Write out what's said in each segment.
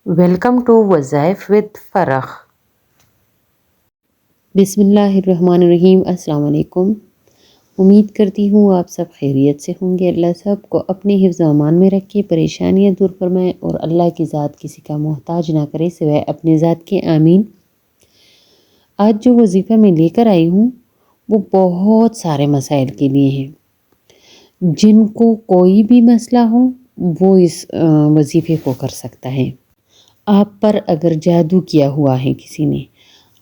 Welcome to وظائف with فرح۔ بسم اللہ الرحمن الرحیم۔ السلام علیکم۔ امید کرتی ہوں آپ سب خیریت سے ہوں گے۔ اللہ سب کو اپنے حفظ و امان میں رکھے، پریشانیاں دور فرمائے اور اللہ کی ذات کسی کا محتاج نہ کرے سوائے اپنے ذات کے، آمین۔ آج جو وظیفہ میں لے کر آئی ہوں وہ بہت سارے مسائل کے لیے ہیں۔ جن کو کوئی بھی مسئلہ ہو وہ اس وظیفے کو کر سکتا ہے۔ آپ پر اگر جادو کیا ہوا ہے کسی نے،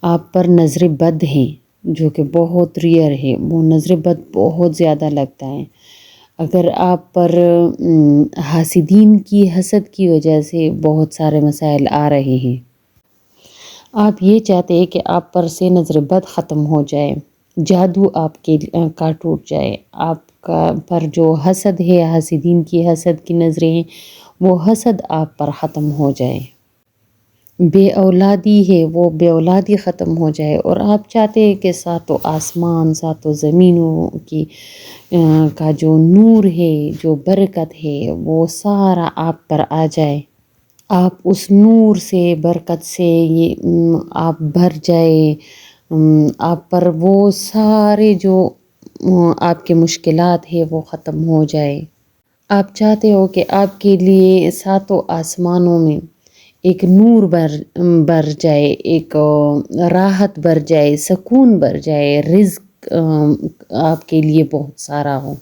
آپ پر نظر بد ہے جو کہ بہت ریئر ہے، وہ نظر بد بہت زیادہ لگتا ہے، اگر آپ پر حاسدین کی حسد کی وجہ سے بہت سارے مسائل آ رہے ہیں، آپ یہ چاہتے ہیں کہ آپ پر سے نظر بد ختم ہو جائے، جادو آپ کے کا ٹوٹ جائے، آپ کا پر جو حسد ہے، حاسدین کی حسد کی نظریں ہیں، وہ حسد آپ پر ختم ہو جائے، بے اولادی ہے وہ بے اولادی ختم ہو جائے، اور آپ چاہتے ہیں کہ ساتوں آسمان ساتوں زمینوں کی کا جو نور ہے، جو برکت ہے، وہ سارا آپ پر آ جائے، آپ اس نور سے، برکت سے آپ بھر جائے، آپ پر وہ سارے جو آپ کے مشکلات ہے وہ ختم ہو جائے۔ آپ چاہتے ہو کہ آپ کے لیے ساتوں آسمانوں میں ایک نور بر جائے، ایک راحت بر جائے، سکون بر جائے، رزق آپ کے لیے بہت سارا ہو،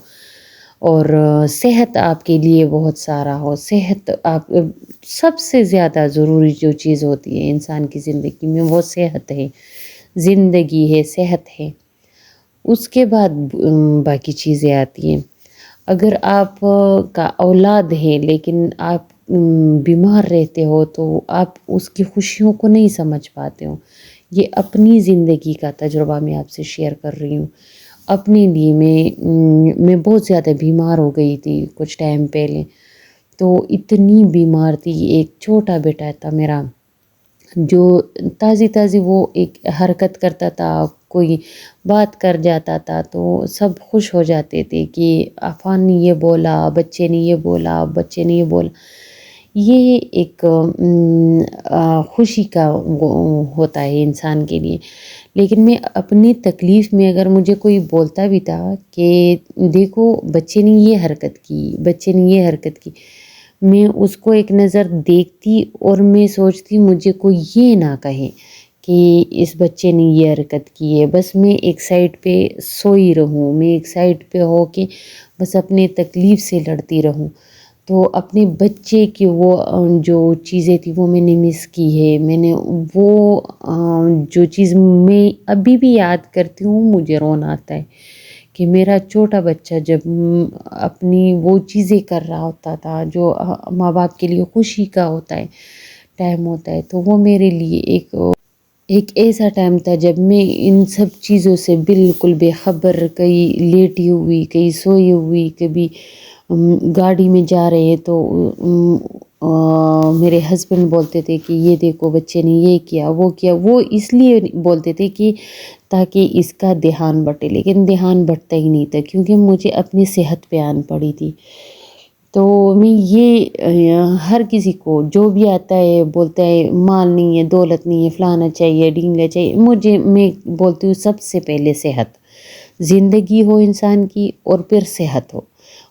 اور صحت آپ کے لیے بہت سارا ہو۔ صحت آپ سب سے زیادہ ضروری جو چیز ہوتی ہے انسان کی زندگی میں وہ صحت ہے، زندگی ہے، صحت ہے۔ اس کے بعد باقی چیزیں آتی ہیں۔ اگر آپ کا اولاد ہے لیکن آپ بیمار رہتے ہو تو آپ اس کی خوشیوں کو نہیں سمجھ پاتے ہو۔ یہ اپنی زندگی کا تجربہ میں آپ سے شیئر کر رہی ہوں۔ اپنے لیے میں بہت زیادہ بیمار ہو گئی تھی کچھ ٹائم پہلے، تو اتنی بیمار تھی، ایک چھوٹا بیٹا تھا میرا جو تازی وہ ایک حرکت کرتا تھا، کوئی بات کر جاتا تھا تو سب خوش ہو جاتے تھے کہ عفان نے یہ بولا، بچے نے یہ بولا، بچے نے یہ بولا۔ یہ ایک خوشی کا ہوتا ہے انسان کے لیے۔ لیکن میں اپنی تکلیف میں اگر مجھے کوئی بولتا بھی تھا کہ دیکھو بچے نے یہ حرکت کی، بچے نے یہ حرکت کی، میں اس کو ایک نظر دیکھتی اور میں سوچتی مجھے کوئی یہ نہ کہے کہ اس بچے نے یہ حرکت کی ہے، بس میں ایک سائڈ پہ سوئی رہوں، میں ایک سائڈ پہ ہو کے بس اپنے تکلیف سے لڑتی رہوں۔ تو اپنے بچے کی وہ جو چیزیں تھی وہ میں نے مس کی ہے، میں نے وہ جو چیز میں ابھی بھی یاد کرتی ہوں مجھے رونا آتا ہے کہ میرا چھوٹا بچہ جب اپنی وہ چیزیں کر رہا ہوتا تھا جو ماں باپ کے لیے خوشی کا ہوتا ہے، ٹائم ہوتا ہے، تو وہ میرے لیے ایک ایسا ٹائم تھا جب میں ان سب چیزوں سے بالکل بے خبر، کہیں لیٹی ہوئی، کہیں سوئی ہوئی، کبھی گاڑی میں جا رہے ہیں تو میرے ہسبینڈ بولتے تھے کہ یہ دیکھو بچے نے یہ کیا وہ کیا، وہ اس لیے بولتے تھے کہ تاکہ اس کا دھیان بٹے، لیکن دھیان بٹتا ہی نہیں تھا کیونکہ مجھے اپنی صحت پہ آن پڑی تھی۔ تو میں یہ ہر کسی کو جو بھی آتا ہے بولتا ہے مال نہیں ہے، دولت نہیں ہے، فلانا چاہیے، ڈھینگا چاہیے، میں بولتی ہوں سب سے پہلے صحت، زندگی ہو انسان کی اور پھر صحت ہو،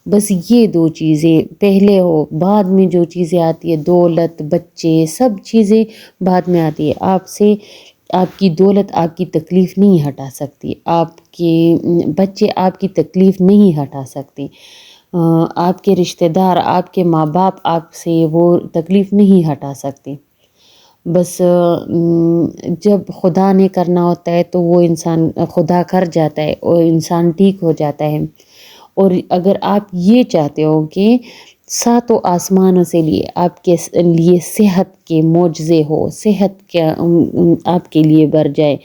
بس یہ دو چیزیں پہلے ہو، بعد میں جو چیزیں آتی ہے دولت، بچے، سب چیزیں بعد میں آتی ہے۔ آپ کی دولت آپ کی تکلیف نہیں ہٹا سکتی، آپ کے بچے آپ کی تکلیف نہیں ہٹا سکتے، آپ کے رشتہ دار، آپ کے ماں باپ آپ سے وہ تکلیف نہیں ہٹا سکتے۔ بس جب خدا نے کرنا ہوتا ہے تو وہ انسان خدا کر جاتا ہے اور انسان ٹھیک ہو جاتا ہے۔ اور اگر آپ یہ چاہتے ہو کہ ساتوں آسمانوں سے لیے آپ کے لیے صحت کے معجزے ہو، صحت کا آپ کے لیے بر جائے،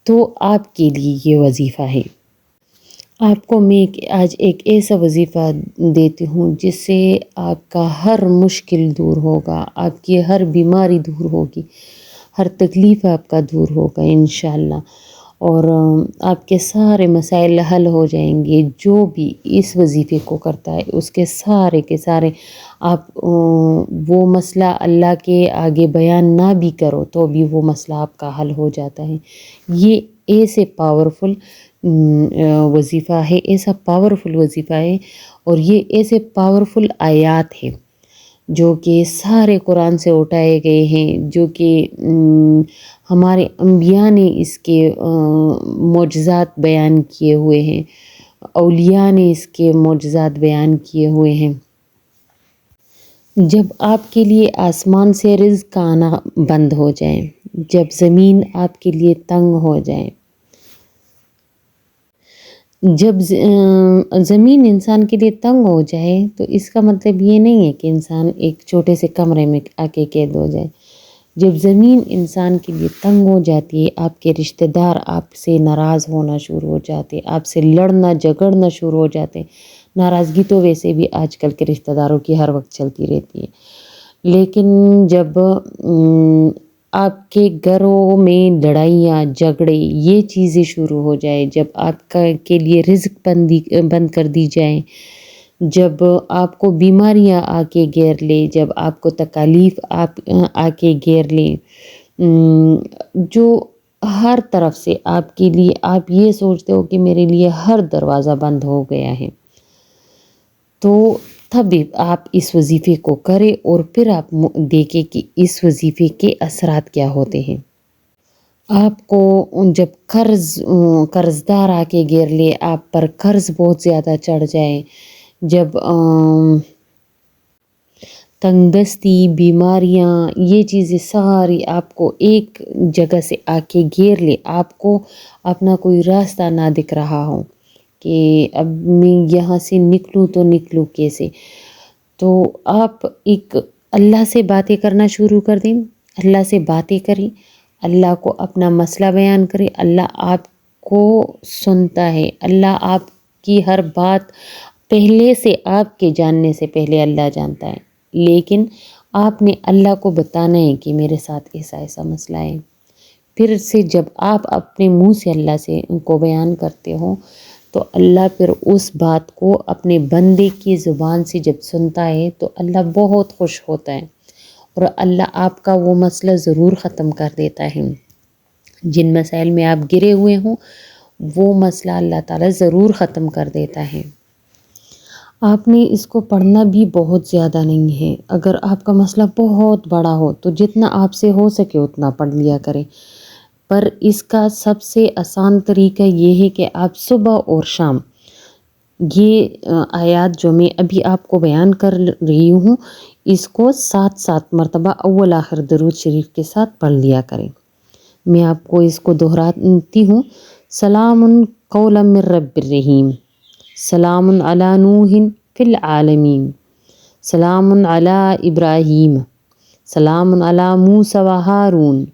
تو آپ کے لیے یہ وظیفہ ہے۔ آپ کو میں آج ایک ایسا وظیفہ دیتی ہوں جس سے آپ کا ہر مشکل دور ہوگا، آپ کی ہر بیماری دور ہوگی، ہر تکلیف آپ کا دور ہوگا انشاءاللہ۔ اور آپ کے سارے مسائل حل ہو جائیں گے۔ جو بھی اس وظیفے کو کرتا ہے اس کے سارے آپ وہ مسئلہ اللہ کے آگے بیان نہ بھی کرو تو بھی وہ مسئلہ آپ کا حل ہو جاتا ہے۔ یہ ایسے پاورفل وظیفہ ہے، ایسا پاورفل وظیفہ ہے، اور یہ ایسے پاورفل آیات ہے جو کہ سارے قرآن سے اٹھائے گئے ہیں، جو کہ ہمارے انبیاء نے اس کے معجزات بیان کیے ہوئے ہیں، اولیاء نے اس کے معجزات بیان کیے ہوئے ہیں۔ جب آپ کے لیے آسمان سے رزق آنا بند ہو جائے، جب زمین آپ کے لیے تنگ ہو جائے، جب زمین انسان کے لیے تنگ ہو جائے تو اس کا مطلب یہ نہیں ہے کہ انسان ایک چھوٹے سے کمرے میں آ کے قید ہو جائے۔ جب زمین انسان کے لیے تنگ ہو جاتی ہے، آپ کے رشتہ دار آپ سے ناراض ہونا شروع ہو جاتے، آپ سے لڑنا جھگڑنا شروع ہو جاتے۔ ناراضگی تو ویسے بھی آج کل کے رشتہ داروں کی ہر وقت چلتی رہتی ہے، لیکن جب آپ کے گھروں میں لڑائیاں جھگڑے یہ چیزیں شروع ہو جائے، جب آپ کے لیے رزق بند کر دی جائیں، جب آپ کو بیماریاں آ کے گھیر لے، جب آپ کو تکالیف آ کے گھیر لیں، جو ہر طرف سے آپ کے لیے آپ یہ سوچتے ہو کہ میرے لیے ہر دروازہ بند ہو گیا ہے، تو تب آپ اس وظیفے کو کریں اور پھر آپ دیکھیں کہ اس وظیفے کے اثرات کیا ہوتے ہیں۔ آپ کو جب قرض دار آ کے گھیر لے، آپ پر قرض بہت زیادہ چڑھ جائے، جب تنگ دستی، بیماریاں، یہ چیزیں ساری آپ کو ایک جگہ سے آ کے گھیر لے، آپ کو اپنا کوئی راستہ نہ دکھ رہا ہو کہ اب میں یہاں سے نکلوں تو نکلوں کیسے، تو آپ ایک اللہ سے باتیں کرنا شروع کر دیں، اللہ سے باتیں کریں، اللہ کو اپنا مسئلہ بیان کریں۔ اللہ آپ کو سنتا ہے، اللہ آپ کی ہر بات پہلے سے آپ کے جاننے سے پہلے اللہ جانتا ہے، لیکن آپ نے اللہ کو بتانا ہے کہ میرے ساتھ ایسا ایسا مسئلہ ہے۔ پھر سے جب آپ اپنے منہ سے اللہ سے ان کو بیان کرتے ہو تو اللہ پھر اس بات کو اپنے بندے کی زبان سے جب سنتا ہے تو اللہ بہت خوش ہوتا ہے، اور اللہ آپ کا وہ مسئلہ ضرور ختم کر دیتا ہے۔ جن مسائل میں آپ گرے ہوئے ہوں وہ مسئلہ اللہ تعالیٰ ضرور ختم کر دیتا ہے۔ آپ نے اس کو پڑھنا بھی بہت زیادہ نہیں ہے، اگر آپ کا مسئلہ بہت بڑا ہو تو جتنا آپ سے ہو سکے اتنا پڑھ لیا کریں، پر اس کا سب سے آسان طریقہ یہ ہے کہ آپ صبح اور شام یہ آیات جو میں ابھی آپ کو بیان کر رہی ہوں اس کو 7 مرتبہ اول آخر درود شریف کے ساتھ پڑھ لیا کریں۔ میں آپ کو اس کو دہراتی ہوں: سلام قولا من رب الرحیم، سلام علی نوح فی العالمین، سلام علی ابراہیم، سلام علی موسیٰ و ہارون،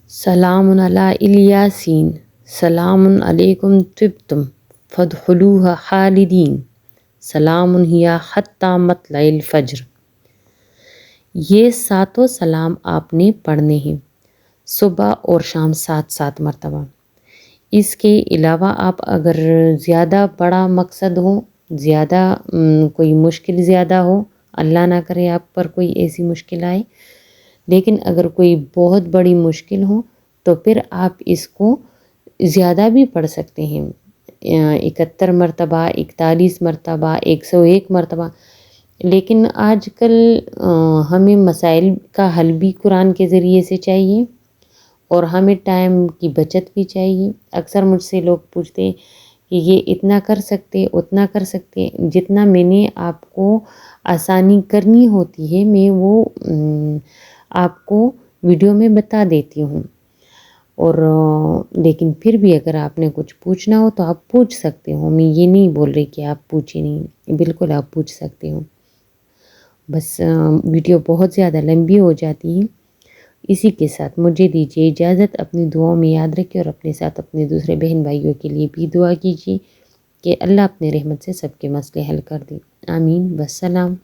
سلام علی الیاسین، سلام علیکم طبتم فادخلوها خالدین، سلام ہی حتی مطلع الفجر۔ یہ 7 سلام آپ نے پڑھنے ہیں صبح اور شام 7 مرتبہ۔ اس کے علاوہ آپ اگر زیادہ بڑا مقصد ہو، زیادہ کوئی مشکل زیادہ ہو، اللہ نہ کرے آپ پر کوئی ایسی مشکل آئے، لیکن اگر کوئی بہت بڑی مشکل ہو تو پھر آپ اس کو زیادہ بھی پڑھ سکتے ہیں، 71 مرتبہ، 41 مرتبہ، 101 مرتبہ، لیکن آج کل ہمیں مسائل کا حل بھی قرآن کے ذریعے سے چاہیے، اور ہمیں ٹائم کی بچت بھی چاہیے۔ اکثر مجھ سے لوگ پوچھتے ہیں کہ یہ اتنا کر سکتے اتنا کر سکتے، جتنا میں نے آپ کو آسانی کرنی ہوتی ہے میں وہ آپ کو ویڈیو میں بتا دیتی ہوں، اور لیکن پھر بھی اگر آپ نے کچھ پوچھنا ہو تو آپ پوچھ سکتے ہو، میں یہ نہیں بول رہی کہ آپ پوچھیں نہیں، بالکل آپ پوچھ سکتے ہو۔ بس ویڈیو بہت زیادہ لمبی ہو جاتی ہے، اسی کے ساتھ مجھے دیجیے اجازت، اپنی دعاؤں میں یاد رکھیں اور اپنے ساتھ اپنے دوسرے بہن بھائیوں کے لیے بھی دعا کیجیے کہ اللہ اپنے رحمت سے سب کے مسئلے حل کر دے۔ آمین، والسلام۔